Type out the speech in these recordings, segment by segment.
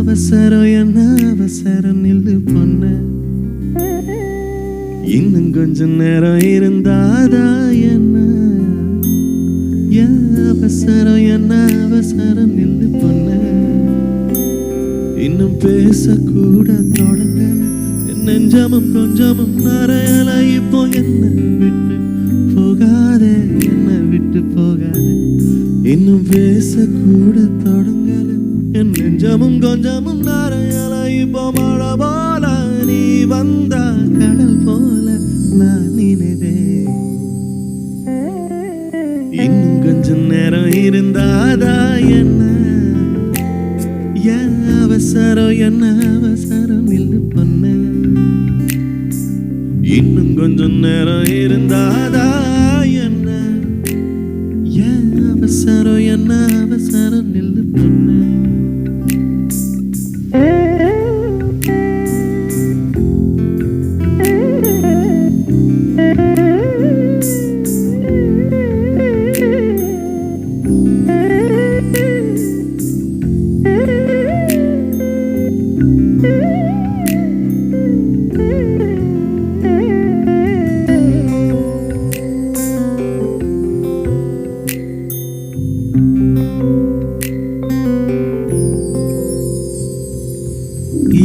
அவசரம் என்ன அவசரம் நில்லு பொண்ண இன்னும் கொஞ்சம் நேரம் இருந்தாதா என்ன அவசரம் என்ன அவசரம் நில்லு பொண்ண இன்னும் பேசக்கூட தொடங்கல நெஞ்சமும் கொஞ்சமும் நிறையல இப்போ என்ன விட்டு போகாதே என்ன விட்டு போகாதே இன்னும் பேசக்கூட தொடங்கல என் நெஞ்சமும் கொஞ்சமும் நிறையல இப்போ மழை போல நீ வந்தா கடல் போல நான் நினைவேன் இன்னும் கொஞ்சம் நேரம் இருந்தாதா என்ன அவசரம் என்ன அவசரம் நில்லு பொண்ண இன்னும் கொஞ்சம் நேரம் இருந்தாதா என்ன அவசரம் என்ன அவசரம் நில்லு பொண்ண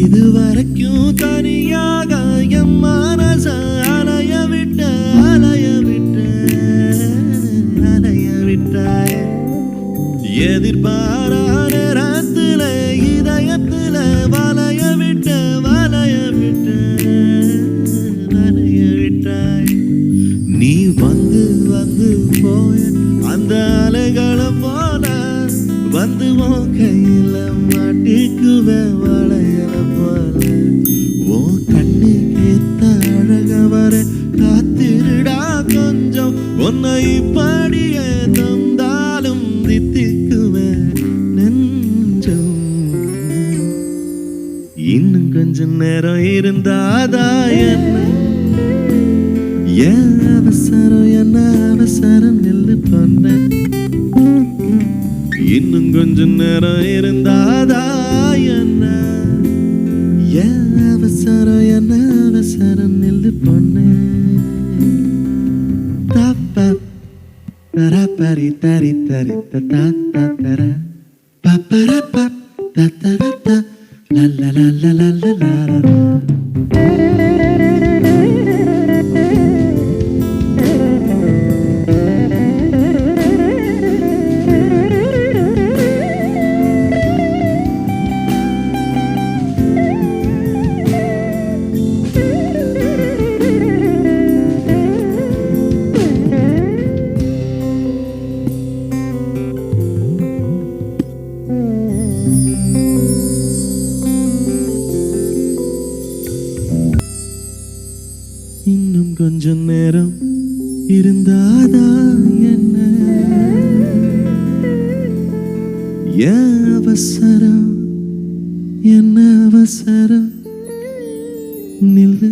இதுவரைக்கும் தனியாக என் மனச அலைய விட்ட எதிர்பாரா நேரத்துல இதயத்துல வளைய விட்ட நீ வந்து வந்து போய அந்த அலைகளை போல வந்து உன் கையில மாட்டிக்குவேன் வளையல போல ஓ கண்ணு கேத்த அழக வர காத்திருடா கொஞ்சம் உன்னை இப்படியே தந்தாலும் தித்திக்குவேன் நெஞ்சம் இன்னும் கொஞ்சம் நேரம் இருந்தாதா என்ன அவசரம் என்ன அவசரம் நில்லு பொண்ண இன்னும் கொஞ்சம் நேரம் இருந்தாதா என்ன அவசரம் என்ன அவசரம் நில்லு பொண்ண தப்ப தர பரி தரி தரி தர பப்பர பப் தர லல்ல லல்ல லல்ல இன்னும் கொஞ்சம் நேரம் இருந்தாதா என்ன அவசரம் என்ன அவசரம் நில்லு